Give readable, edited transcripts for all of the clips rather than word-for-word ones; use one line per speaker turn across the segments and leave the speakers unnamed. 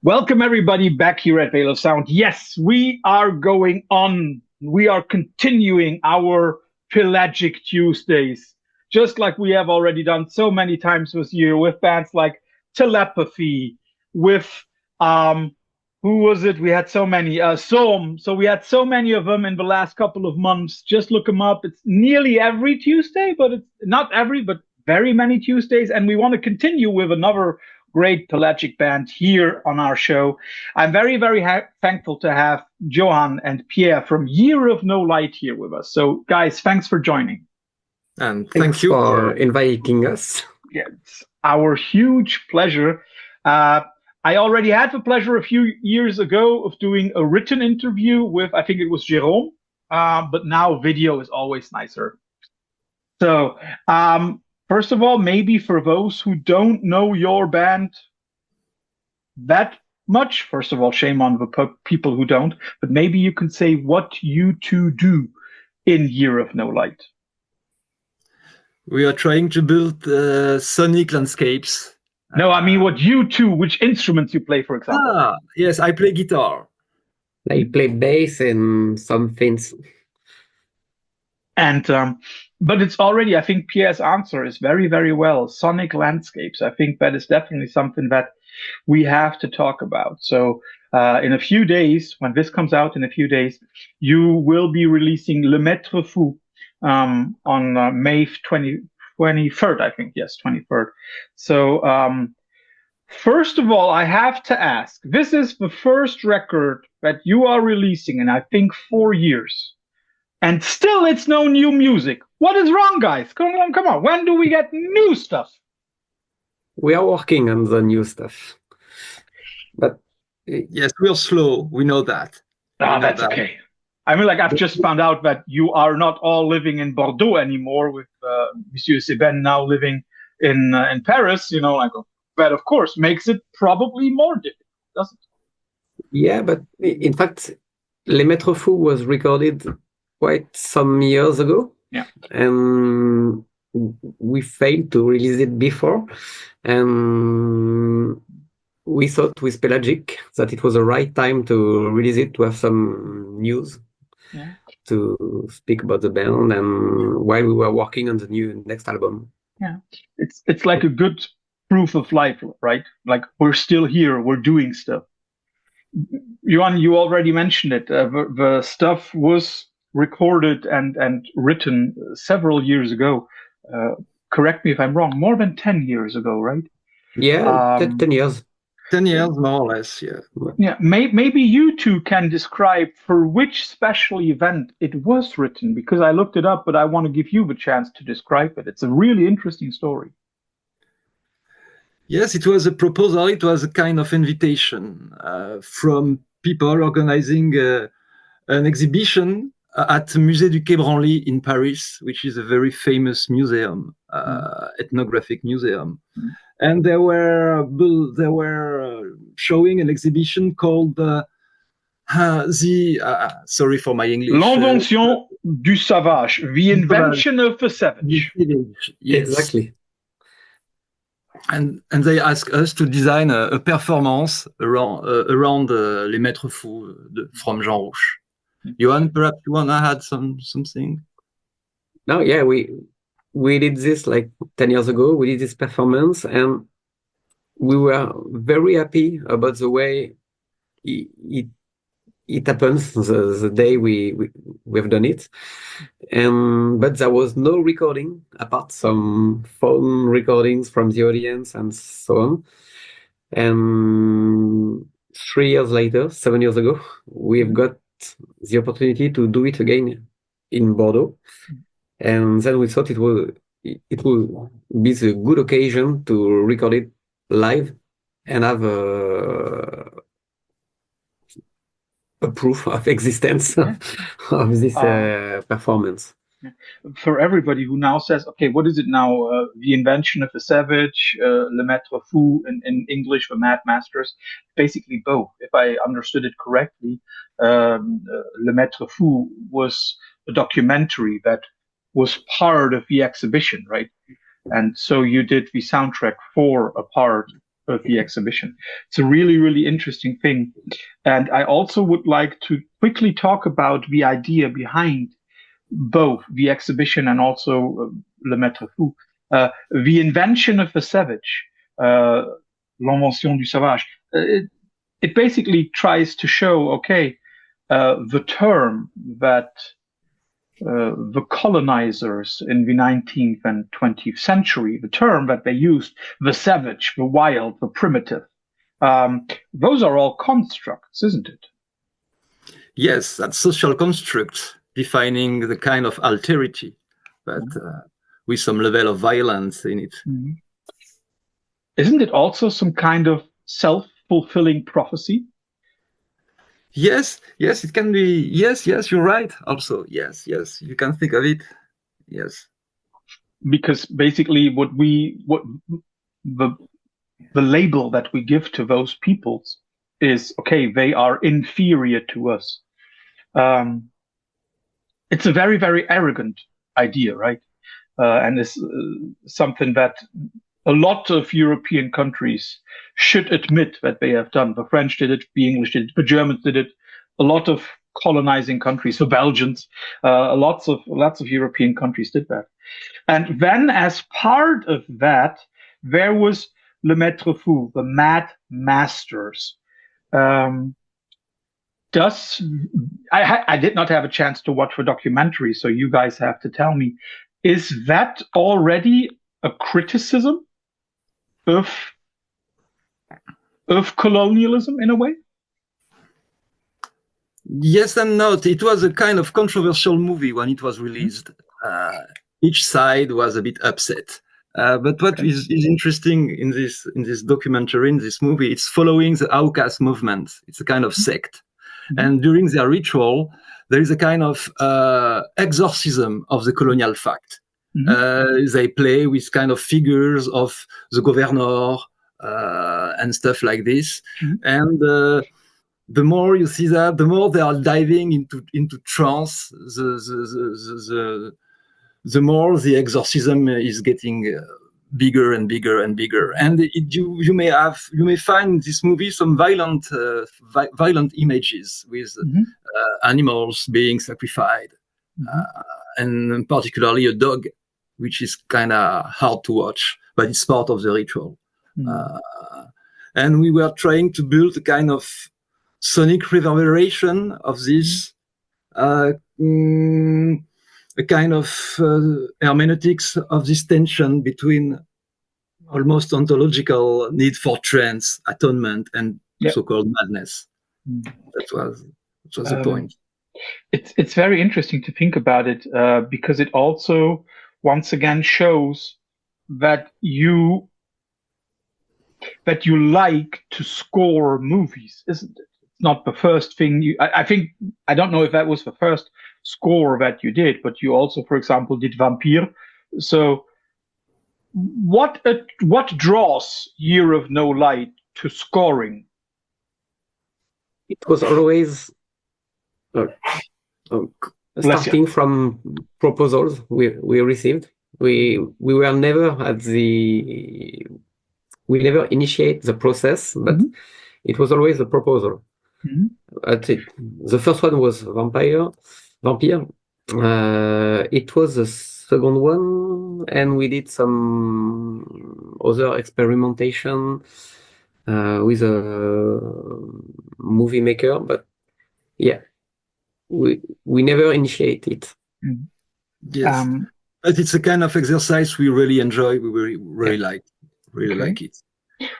Welcome everybody back here at Veil of Sound. Yes, we are going on. We are continuing our Pelagic Tuesdays, just like we have already done so many times with you, with bands like Telepathy, with who was it? We had so many Som. So we had so many of them in the last couple of months. Just look them up. It's nearly every Tuesday, but it's not every, but very many Tuesdays. And we want to continue with another great Pelagic band here on our show. I'm very, very thankful to have Johan and Pierre from Year of No Light here with us. So, guys, thanks for joining.
And thank you
for inviting us.
Yeah, it's our huge pleasure. I already had the pleasure a few years ago of doing a written interview with, I think it was Jérôme, but now video is always nicer. So, first of all, maybe for those who don't know your band that much, first of all, shame on the people who don't, but maybe you can say what you two do in Year of No Light.
We are trying to build sonic landscapes.
No, I mean what you two, which instruments you play, for example.
Yes, I play guitar.
I play bass and some things.
And but it's already, I think Pierre's answer is very, very well. Sonic landscapes. I think that is definitely something that we have to talk about. So in a few days, when this comes out in a few days, you will be releasing Le Maîtres Fous on May 23rd, I think. Yes, 23rd. So first of all, I have to ask, this is the first record that you are releasing in, I think, 4 years. And still it's no new music. What is wrong, guys? Come on. When do we get new stuff?
We are working on the new stuff. But
yes, we're slow. We know that.
That's okay. I mean, like, I've just found out that you are not all living in Bordeaux anymore, with Monsieur Seben now living in Paris, you know, like, that of course makes it probably more difficult, doesn't it?
Yeah, but in fact, Les Maîtres Fous was recorded quite some years ago.
Yeah.
And we failed to release it before. And we thought with Pelagic that it was the right time to release it, to have some news, to speak about the band, and while we were working on the next album.
Yeah, it's like a good proof of life, right? Like, we're still here, we're doing stuff. Johan, you already mentioned it. The stuff was recorded and written several years ago. Correct me if I'm wrong, more than 10 years ago, right?
Yeah, 10 years.
10 years, more or less, yeah.
Yeah, maybe you two can describe for which special event it was written, because I looked it up, but I want to give you the chance to describe it. It's a really interesting story.
Yes, it was a proposal. It was a kind of invitation from people organizing an exhibition at Musée du Quai Branly in Paris, which is a very famous museum, ethnographic museum. And they were showing an exhibition called sorry for my English.
L'invention du sauvage, the invention of the savage.
Yes.
Exactly.
And they asked us to design a performance around Les Maîtres Fous from Jean Rouch. Johan, perhaps you wanna add something?
No, yeah, we did this like 10 years ago. We did this performance, and we were very happy about the way it happens the day we've done it. But there was no recording apart some phone recordings from the audience and so on. And 3 years later, 7 years ago, we've got the opportunity to do it again in Bordeaux. And then we thought it would be a good occasion to record it live and have a proof of existence of this performance.
For everybody who now says, okay, what is it now? The invention of the savage, Le Maître Fou, in English, the Mad Masters, basically both. If I understood it correctly, Le Maître Fou was a documentary that was part of the exhibition, right? And so you did the soundtrack for a part of the exhibition. It's a really, really interesting thing. And I also would like to quickly talk about the idea behind both the exhibition and also Le Maître Fou, the invention of the savage, l'invention du sauvage. It basically tries to show, okay, the term that the colonizers in the 19th and 20th century, the term that they used, the savage, the wild, the primitive, those are all constructs, isn't it?
Yes, that's social constructs defining the kind of alterity, but with some level of violence in it.
Mm-hmm. Isn't it also some kind of self-fulfilling prophecy?
Yes, it can be. Yes, you're right. Also, yes, you can think of it. Yes,
because basically, what the label that we give to those peoples is, okay, they are inferior to us. It's a very, very arrogant idea, right? And it's something that a lot of European countries should admit that they have done. The French did it, the English did it, the Germans did it. A lot of colonizing countries, the Belgians, lots of European countries did that. And then, as part of that, there was Le Maître Fou, the Mad Masters. I did not have a chance to watch the documentary, so you guys have to tell me, is that already a criticism of colonialism in a way?
Yes and no. It was a kind of controversial movie when it was released. Each side was a bit upset. But what is interesting in this documentary, in this movie, it's following the Aucas movement. It's a kind of sect. And during their ritual, there is a kind of exorcism of the colonial fact. They play with kind of figures of the governor and stuff like this. And the more you see that, the more they are diving into trance, the more the exorcism is getting bigger and bigger and bigger. And you may find in this movie some violent images with animals being sacrificed, and particularly a dog, which is kind of hard to watch, but it's part of the ritual. And we were trying to build a kind of sonic reverberation of this, a kind of hermeneutics of this tension between almost ontological need for trance, atonement, and so-called madness. That was the point.
It's very interesting to think about it, because it also once again shows that you like to score movies, isn't it? It's not the first thing I don't know if that was the first score that you did, but you also, for example, did Vampire. So what draws Year of No Light to scoring?
It was always starting from proposals we received. We were never we never initiate the process, but it was always a proposal. The first one was Vampire. It was the second one, and we did some other experimentation with a movie maker, but we never initiate it.
Yes, but it's a kind of exercise we really enjoy. We really like it.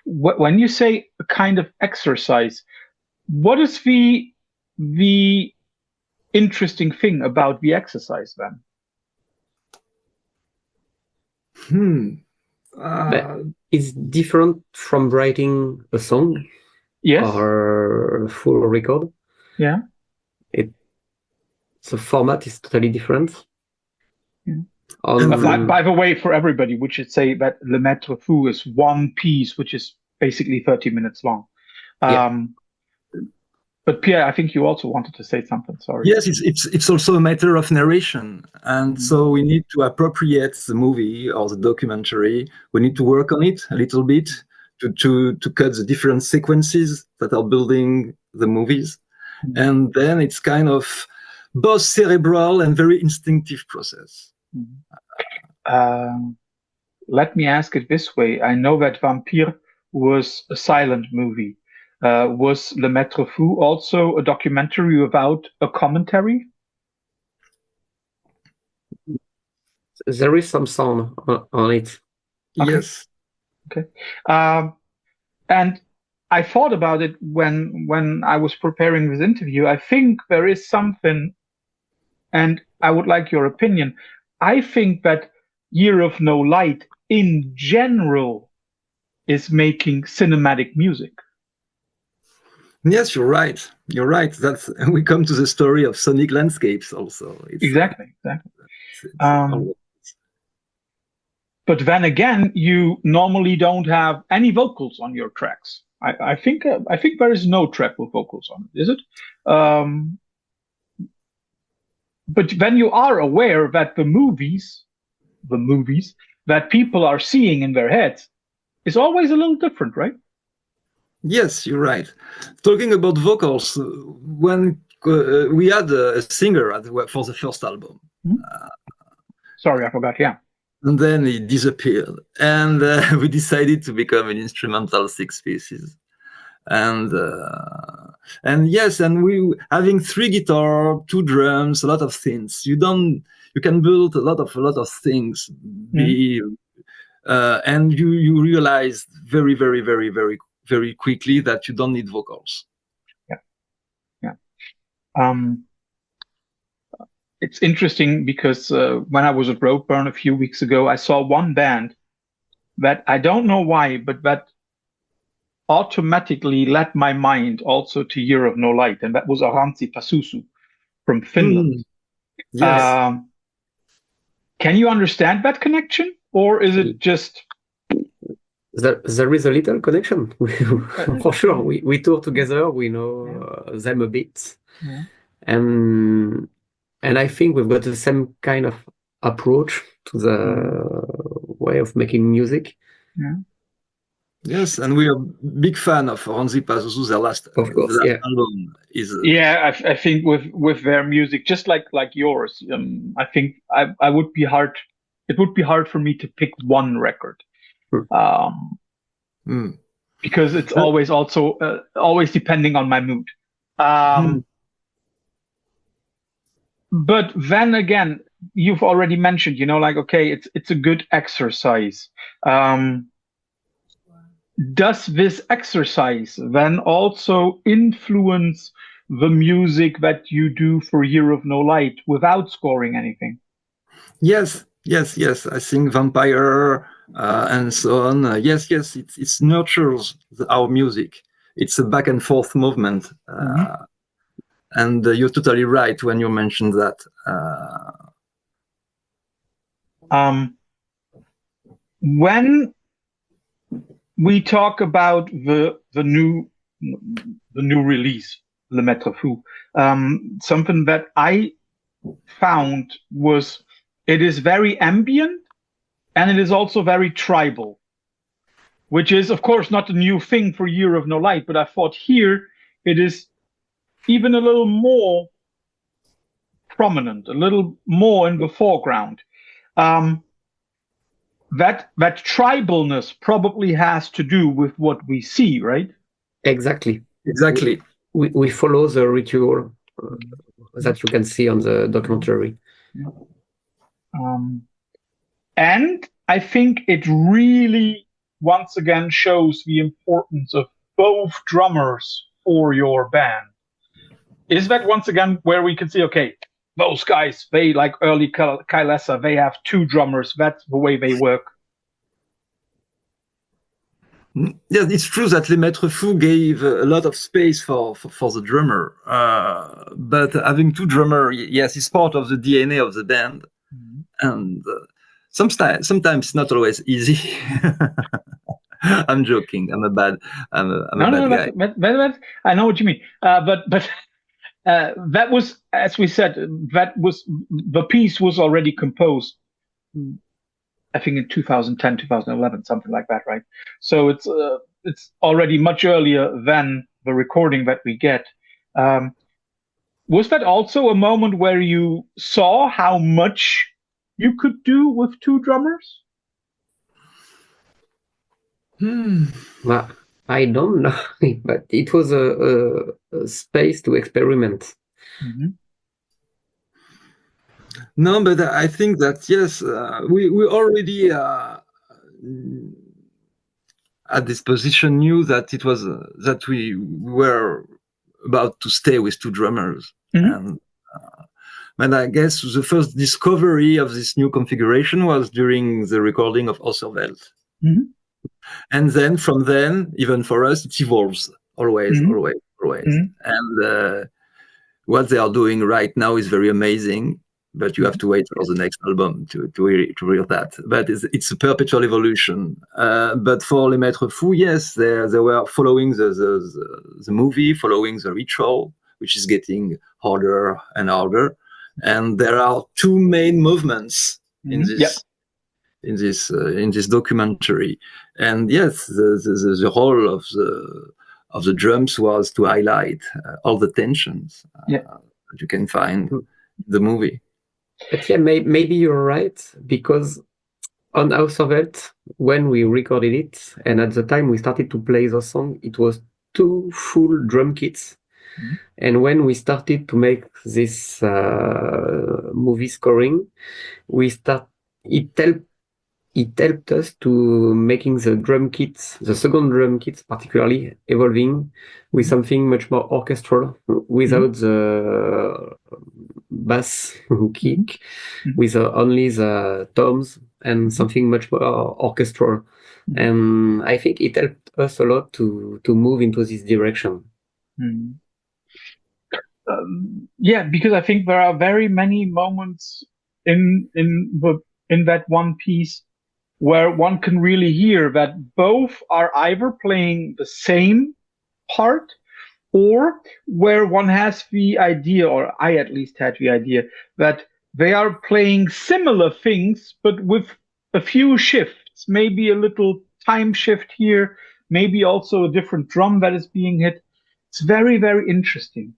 When you say a kind of exercise, what is the interesting thing about the exercise then?
It's different from writing a song, or a full record. The format is totally different.
By the way, for everybody, we should say that Le Maître Fou is one piece, which is basically 30 minutes long. But Pierre, I think you also wanted to say something. Sorry.
Yes, it's also a matter of narration, and so we need to appropriate the movie or the documentary. We need to work on it a little bit to cut the different sequences that are building the movies. And then it's kind of both cerebral and very instinctive process.
Let me ask it this way. I know that Vampire was a silent movie. Was Les Maîtres Fous also a documentary without a commentary?
There is some sound on it.
Okay.
Yes.
Okay. And I thought about it when I was preparing this interview. I think there is something, and I would like your opinion. I think that Year of No Light in general is making cinematic music.
Yes, you're right. You're right. That's we come to the story of sonic landscapes also.
Exactly. But then again, you normally don't have any vocals on your tracks. I think there is no track with vocals on it, is it? But then you are aware that the movies that people are seeing in their heads is always a little different, right?
Yes, you're right. Talking about vocals, when we had a singer for the first album.
Sorry, I forgot. Yeah.
And then he disappeared, and we decided to become an instrumental 6 pieces. And yes, and we having 3 guitar, 2 drums, a lot of things. You can build a lot of things. And you realize very, very, very, very, very quickly that you don't need vocals.
Yeah. It's interesting because when I was at Roadburn a few weeks ago, I saw one band that I don't know why, but that automatically led my mind also to Year of No Light, and that was Arantzi Pasusu from Finland.
Yes.
Can you understand that connection, or is it just...
There is a little connection. For sure. We tour together, we know them a bit.
Yeah.
And I think we've got the same kind of approach to the way of making music.
Yeah.
Yes, and we are big fan of Arantzi Pasusu. Their last album is.
I think with their music, just like yours, I think I would be hard. It would be hard for me to pick one record, because it's always always depending on my mood. But then again, you've already mentioned, okay, it's a good exercise. Does this exercise then also influence the music that you do for Year of No Light without scoring anything?
Yes. I think Vampire and so on. Yes, it nurtures our music. It's a back and forth movement. And you're totally right when you mentioned that.
When we talk about the new release, Les Maîtres Fous, something that I found was it is very ambient and it is also very tribal, which is of course not a new thing for Year of No Light, but I thought here it is even a little more prominent, a little more in the foreground. That tribalness probably has to do with what we see, right?
Exactly. We follow the ritual that you can see on the documentary.
And I think it really, once again, shows the importance of both drummers for your band. Is that once again where we can see, okay, those guys, they like early Kailasa, they have 2 drummers. That's the way they work.
Yeah, it's true that Les Maîtres Fous gave a lot of space for the drummer. But having 2 drummers, yes, it's part of the DNA of the band. And sometimes not always easy. I'm joking. I'm a bad guy.
But I know what you mean. But that was, as we said, the piece was already composed, I think in 2010, 2011, something like that, right? So it's it's already much earlier than the recording that we get. Was that also a moment where you saw how much you could do with two drummers?
I don't know, but it was a space to experiment.
No, but I think that yes, we already at this position knew that it was that we were about to stay with two drummers, and I guess the first discovery of this new configuration was during the recording of Auserwelt. And then from then, even for us, it evolves always. And what they are doing right now is very amazing, but you have to wait for the next album to hear that. But it's a perpetual evolution. But for Les Maîtres Fous, yes, they were following the movie, following the ritual, which is getting harder and harder. And there are two main movements in this. In this documentary, and yes, the role of the drums was to highlight all the tensions that you can find in the movie.
But yeah, maybe you're right, because on Auserwelt, when we recorded it, and at the time we started to play the song, it was 2 full drum kits. And when we started to make this movie scoring, it helped us to making the drum kits, the second drum kits particularly, evolving with something much more orchestral, without the bass kick, with only the toms and something much more orchestral. And I think it helped us a lot to move into this direction.
Yeah, because I think there are very many moments in that one piece where one can really hear that both are either playing the same part, or where one has the idea, or I at least had the idea, that they are playing similar things, but with a few shifts, maybe a little time shift here, maybe also a different drum that is being hit. It's very, very interesting.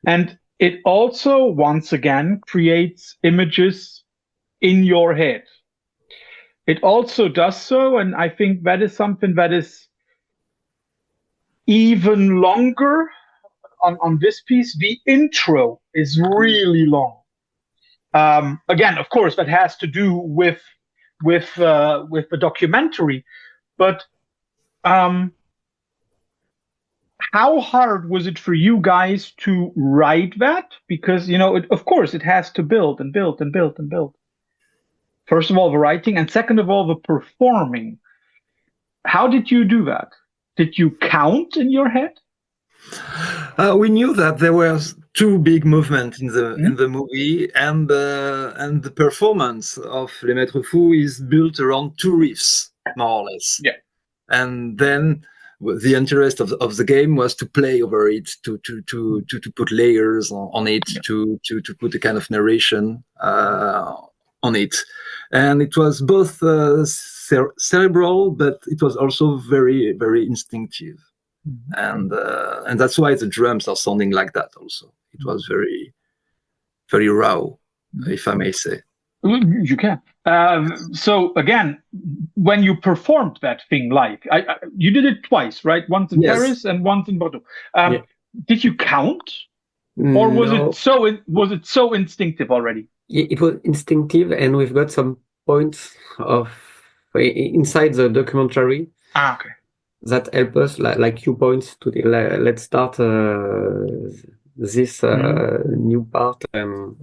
And it also, once again, creates images in your head. It also does so, and I think that is something that is even longer on this piece. The intro is really long. Again, of course, that has to do with the documentary. But how hard was it for you guys to write that? Because of course, it has to build and build and build and build. First of all, the writing, and second of all, the performing. How did you do that? Did you count in your head?
We knew that there were 2 big movements in the movie, and the performance of Les Maîtres Fous is built around 2 riffs, more or less.
Yeah.
And then the interest of the game was to play over it, to put layers on it, to put a kind of narration on it. And it was both cerebral, but it was also very, very instinctive. And that's why the drums are sounding like that also. It was very, very raw, if I may say.
You can. So again, when you performed that thing live, you did it twice, right? Once in Paris and once in Bordeaux. Did you count, or was it so instinctive already?
It was instinctive, and we've got some points inside the documentary.
Okay.
That help us, like cue points to let's start this new part, and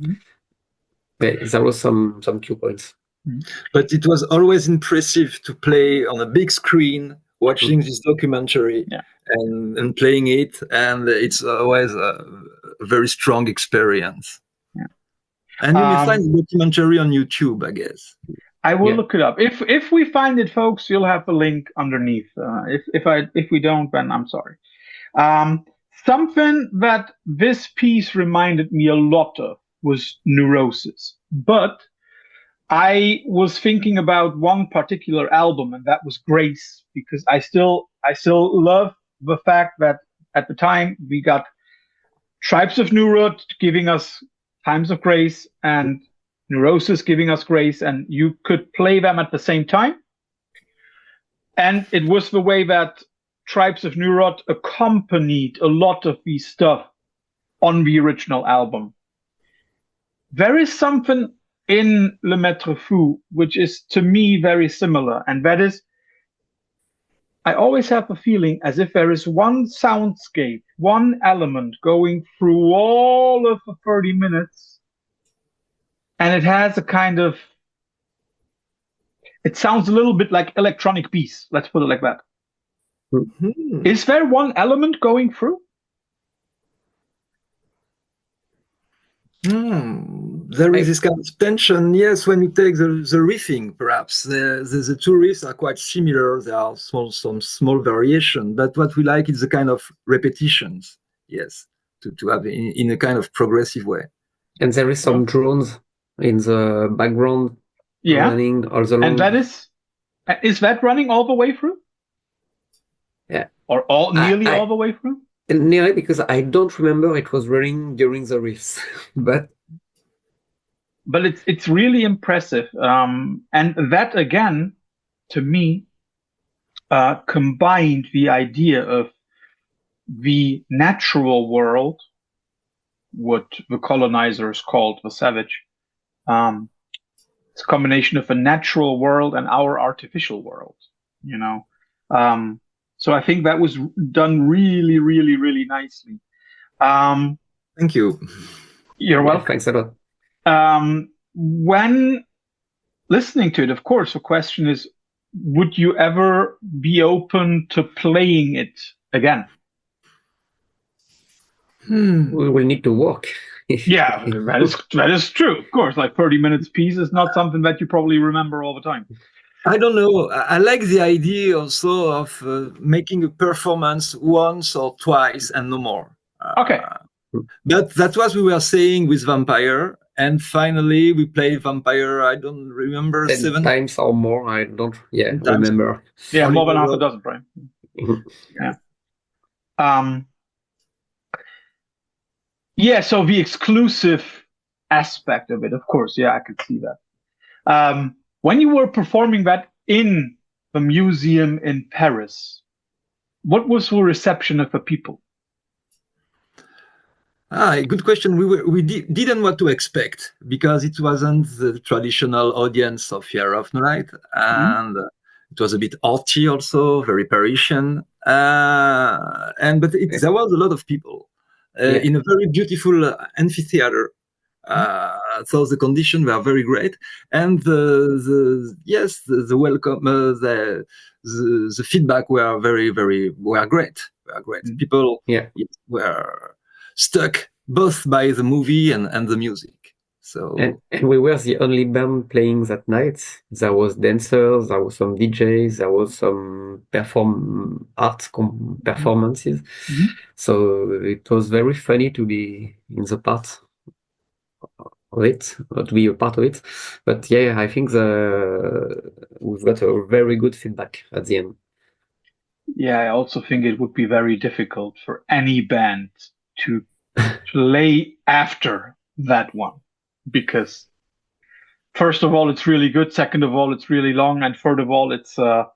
there was some cue points.
But it was always impressive to play on a big screen, watching this documentary and playing it, and it's always a very strong experience. And you may find the documentary on YouTube, I guess.
I will look it up. If we find it, folks, you'll have the link underneath. If we don't, then I'm sorry. Something that this piece reminded me a lot of was Neurosis. But I was thinking about one particular album, and that was Grace, because I I still love the fact that at the time we got Tribes of Nurut giving us Times of Grace and Neurosis giving us Grace, and you could play them at the same time. And it was the way that Tribes of Nurut accompanied a lot of the stuff on the original album. There is something in Le Maîtres Fous which is to me very similar, and that is, I always have a feeling as if there is one soundscape, one element going through all of the 30 minutes, and it has a kind of, it sounds a little bit like electronic piece, let's put it like that.
Mhm.
Is there one element going through?
There is this kind of tension, yes, when you take the riffing, perhaps. The two riffs are quite similar. There are some small variation, but what we like is the kind of repetitions, yes, to have in a kind of progressive way.
And there is some drones in the background running all the long.
And that is that running all the way through?
Yeah.
Or nearly all the way through?
Nearly, because I don't remember it was running during the riffs, but
it's really impressive, and that again, to me, combined the idea of the natural world, what the colonizers called the savage. It's a combination of a natural world and our artificial world, you know. So I think that was done really, really, really nicely.
Thank you.
You're welcome.
Thanks a lot.
When listening to it, of course, the question is, would you ever be open to playing it again?
We will need to work.
Yeah, that is true. Of course, like 30 minutes piece is not something that you probably remember all the time.
I don't know. I like the idea also of making a performance once or twice and no more.
Okay.
But that's what we were saying with Vampire. And finally, we played Vampire, I don't remember,
10 times or more. I don't remember.
Yeah, more than half a dozen, right? Yeah. Yeah, so the exclusive aspect of it, of course, yeah, I could see that. When you were performing that in the museum in Paris, what was the reception of the people?
Good question. We didn't know what to expect because it wasn't the traditional audience of Fear of the Night, and it was a bit arty also, very Parisian, but there was a lot of people in a very beautiful amphitheater. So the conditions were very great, and the welcome, the feedback were were great. People were stuck both by the movie and the music. So
and we were the only band playing that night. There was dancers, there was some DJs, there was some performances. So it was very funny to be in the part of it, or to be a part of it. But yeah, I think we've got a very good feedback at the end.
Yeah, I also think it would be very difficult for any band to play after that one, because first of all, it's really good. Second of all, it's really long. And third of all, it's, I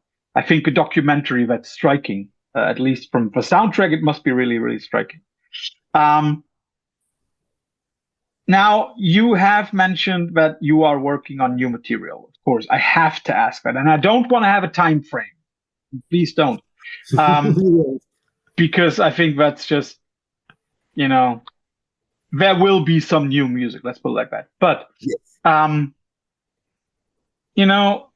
think, a documentary that's striking. At least from the soundtrack, it must be really, really striking. Now, you have mentioned that you are working on new material. Of course, I have to ask that. And I don't want to have a time frame. Please don't. Because I think that's just, you know, there will be some new music. Let's put it like that. But, you know,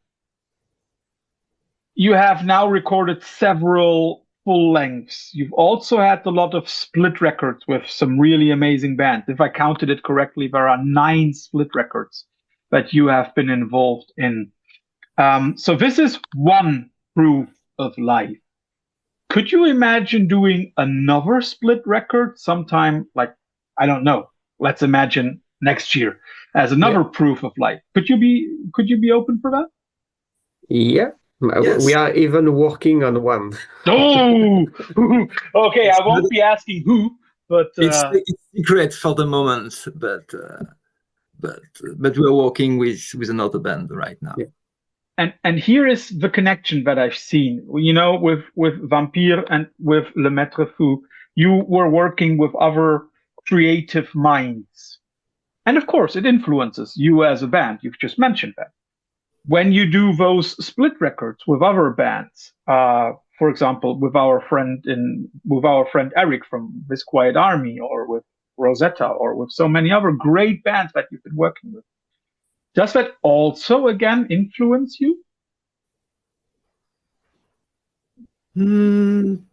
you have now recorded several full lengths. You've also had a lot of split records with some really amazing bands. If I counted it correctly, there are 9 split records that you have been involved in. So this is one proof of life. Could you imagine doing another split record sometime, like, I don't know, let's imagine next year as another proof of life? Could you be open for that?
Yeah, We are even working on one.
Oh, okay. I won't be asking who, but
it's secret for the moment. But we're working with another band right now.
Yeah.
And here is the connection that I've seen. You know, with Vampire and with Le Maîtres Fous, you were working with other creative minds, and of course, it influences you as a band. You've just mentioned that. When you do those split records with other bands, for example, with our friend Eric from This Quiet Army, or with Rosetta, or with so many other great bands that you've been working with, does that also again influence you?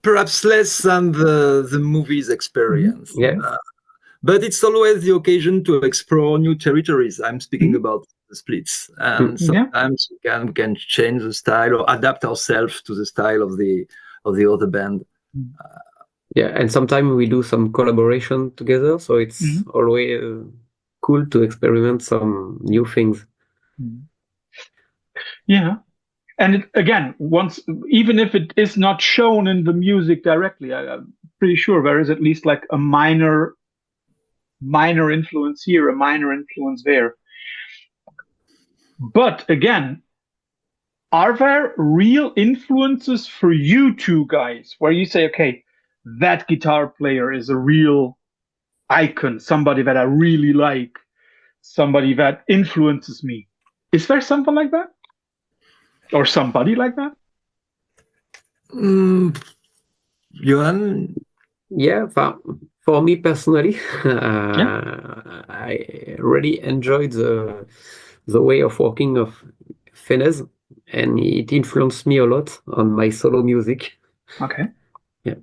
Perhaps less than the movie's experience. But it's always the occasion to explore new territories. I'm speaking about the splits, and sometimes we can change the style or adapt ourselves to the style of the other band.
And sometimes we do some collaboration together, so it's always cool to experiment some new things.
Yeah. And again, even if it is not shown in the music directly, I'm pretty sure there is at least like a minor influence here, a minor influence there. But again, are there real influences for you two guys where you say, okay, that guitar player is a real icon, somebody that I really like, somebody that influences me? Is there something like that? Or somebody like that?
Johan?
Yeah, for me personally, I really enjoyed the way of working of Fenez, and it influenced me a lot on my solo music.
Okay.
Yeah.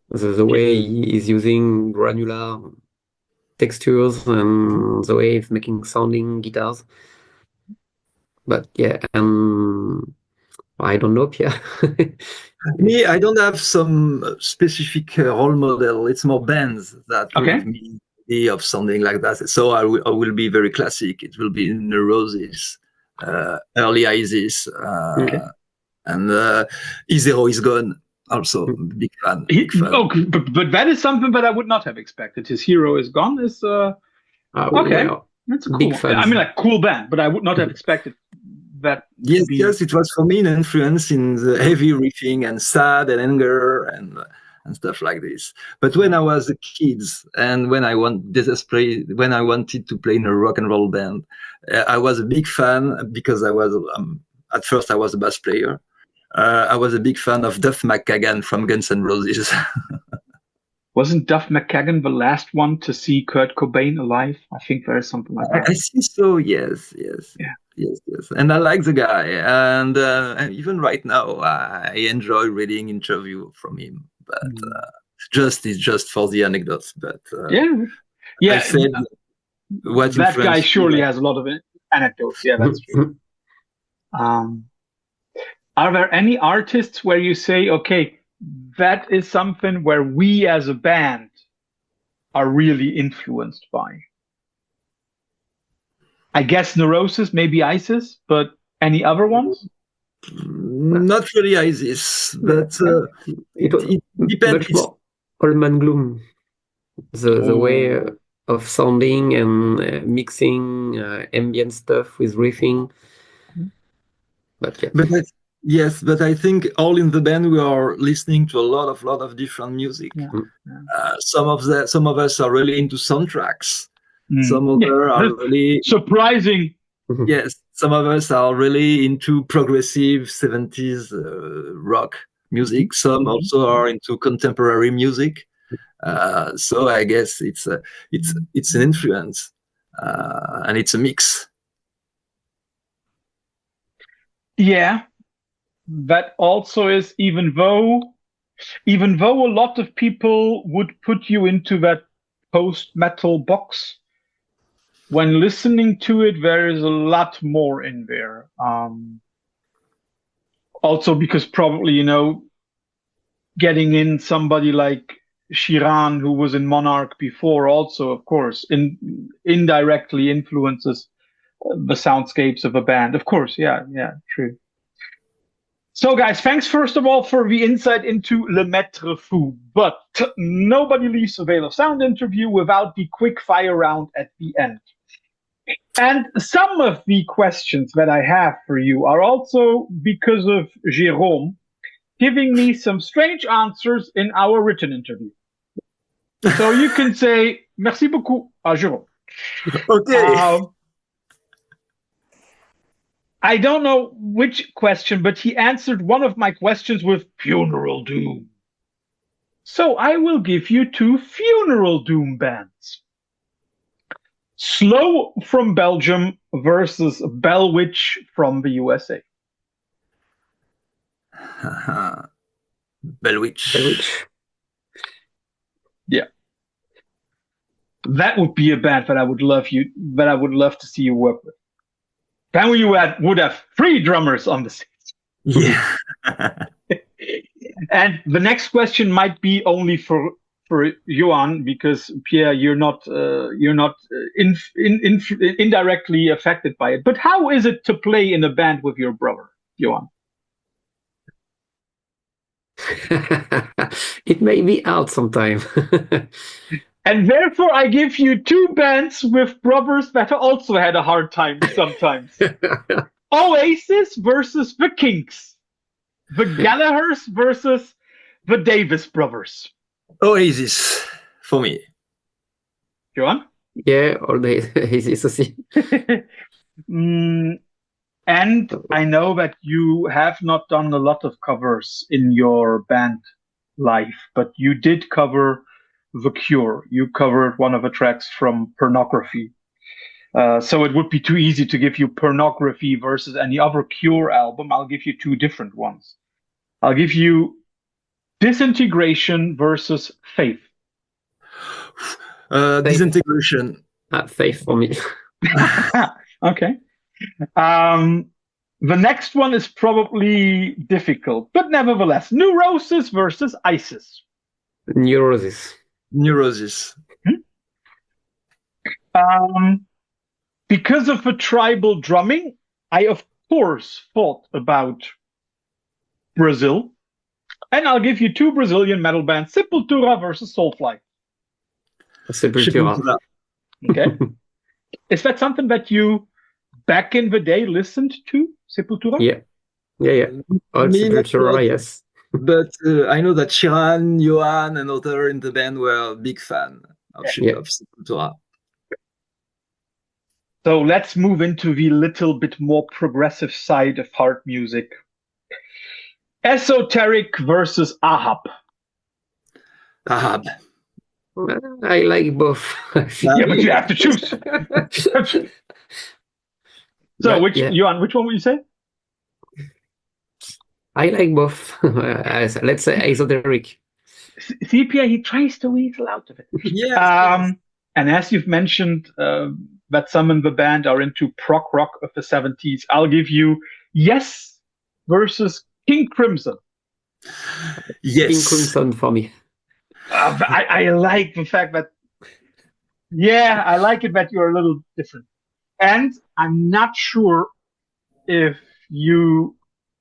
The way he's using granular textures and the way of making sounding guitars. But yeah, I don't know, Pierre.
Me, I don't have some specific role model. It's more bands that give me the idea of something like that. So I will be very classic. It will be Neurosis, early ISIS, and E0 is Gone. Also, big fan.
Okay, but that is something that I would not have expected. His Hero Is Gone is okay. That's a cool. I mean, like cool band, but I would not have expected that.
Yes, it was for me an influence in the heavy riffing and sad and anger and stuff like this. But when I was a kid and when I wanted to play in a rock and roll band, I was a big fan because I was at first I was a bass player. I was a big fan of Duff McKagan from Guns N' Roses.
Wasn't Duff McKagan the last one to see Kurt Cobain alive? I think there is something like that.
I think so. Yes. And I like the guy, and even right now, I enjoy reading interview from him. But it's just for the anecdotes. But I said what
that guy surely has a lot of anecdotes. Yeah, that's true. Are there any artists where you say, okay, that is something where we as a band are really influenced by? I guess Neurosis, maybe ISIS, but any other ones?
Not really ISIS, but it depends.
Much more Old Man Gloom, the way of sounding and mixing ambient stuff with riffing. But
I think all in the band we are listening to a lot of different music. Some of us are really into soundtracks. Some of us are really
surprising.
Yes, some of us are really into progressive 70s rock music. Some also are into contemporary music. So I guess it's an influence, and it's a mix.
Yeah, that also is, even though a lot of people would put you into that post-metal box, when listening to it, there is a lot more in there. Also because probably, getting in somebody like Sheeran, who was in Monarch before, also, of course, indirectly influences the soundscapes of a band. Of course, yeah, true. So, guys, thanks first of all for the insight into Le Maîtres Fous. But nobody leaves a Veil of Sound interview without the quick fire round at the end. And some of the questions that I have for you are also because of Jérôme giving me some strange answers in our written interview. So you can say, merci beaucoup à Jérôme.
Okay.
I don't know which question, but he answered one of my questions with funeral doom. So I will give you 2 funeral doom bands. Slow from Belgium versus Bellwitch from the USA.
Bellwitch.
Yeah. That would be a band that I would love to see you work with. Then you would have 3 drummers on the scene.
Yeah.
And the next question might be only for Johan, because Pierre, you're not indirectly affected by it. But how is it to play in a band with your brother, Johan?
It may be hard sometime.
And therefore, I give you 2 bands with brothers that also had a hard time sometimes. Oasis versus the Kinks. The Gallaghers versus the Davis brothers.
Oasis for me.
Johan?
Yeah, all the Oasis aussi.
And I know that you have not done a lot of covers in your band life, but you did cover The Cure. You covered one of the tracks from Pornography. So it would be too easy to give you Pornography versus any other Cure album. I'll give you 2 different ones. I'll give you Disintegration versus Faith.
Disintegration.
Faith for me.
Okay. The next one is probably difficult, but nevertheless, Neurosis versus ISIS.
Neurosis.
Because of the tribal drumming, I of course thought about Brazil, and I'll give you 2 Brazilian metal bands: Sepultura versus Soulfly.
Sepultura.
Okay. Is that something that you back in the day listened to, Sepultura?
Yeah. All Sepultura, yes.
But I know that Shiran, Johan, and others in the band were a big fan of Sepultura.
So let's move into the little bit more progressive side of hard music. Esoteric versus Ahab.
Ahab.
I like both.
Yeah, but you have to choose. So, Johan, which one would you say?
I like both. Let's say esoteric.
See, Pierre, he tries to weasel out of it.
Yes.
And as you've mentioned, that some in the band are into prog rock of the 70s, I'll give you Yes versus King Crimson.
Yes.
King Crimson for me.
I like the fact that, I like it that you're a little different. And I'm not sure if you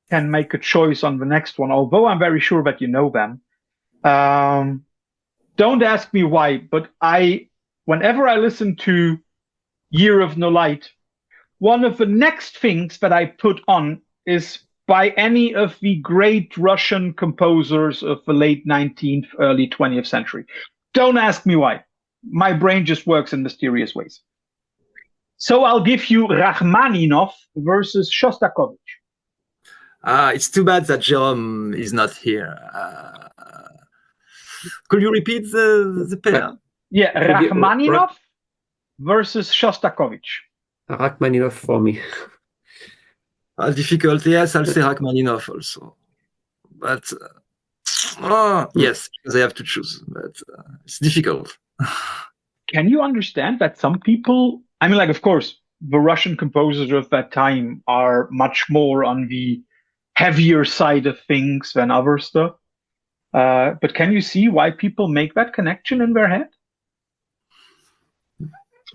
can make a choice on the next one, although I'm very sure that you know them. Don't ask me why, but whenever I listen to Year of No Light, one of the next things that I put on is by any of the great Russian composers of the late 19th, early 20th century. Don't ask me why. My brain just works in mysterious ways. So I'll give you Rachmaninoff versus Shostakovich.
It's too bad that Jérôme is not here. Could you repeat the pair?
Yeah, Rachmaninoff versus Shostakovich.
Rachmaninoff for me.
Difficult, yes, I'll say Rachmaninoff also. But, yes, because I have to choose. But it's difficult.
Can you understand that some people, of course, the Russian composers of that time are much more on the heavier side of things than other stuff. But can you see why people make that connection in their head?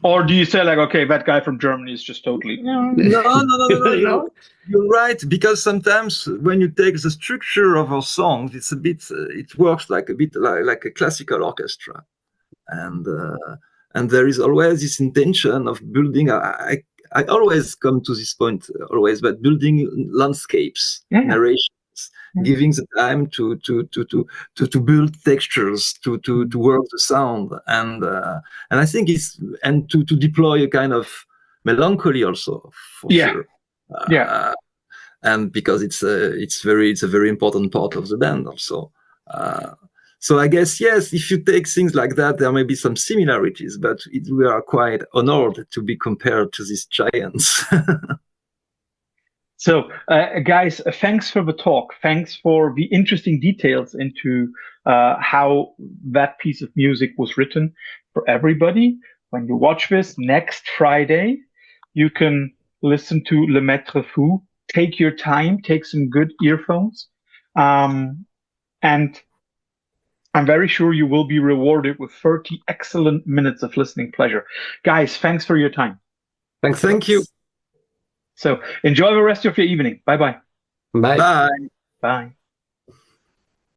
Or do you say like, okay, that guy from Germany is just totally...
No.
No?
You're right, because sometimes when you take the structure of our songs, it's a bit, it works like a bit like a classical orchestra, and there is always this intention of building. I always come to this point always, but building landscapes, narrations, giving the time to build textures, to work the sound, and I think it's to deploy a kind of melancholy also for sure. And because it's a very important part of the band also. So I guess, yes, if you take things like that, there may be some similarities, but we are quite honored to be compared to these giants.
So, guys, thanks for the talk. Thanks for the interesting details into how that piece of music was written. For everybody, when you watch this next Friday, you can listen to Les Maîtres Fous. Take your time, take some good earphones. And I'm very sure you will be rewarded with 30 excellent minutes of listening pleasure. Guys, thanks for your time.
Thank you.
So enjoy the rest of your evening. Bye-bye.
Bye.
Bye.
Bye.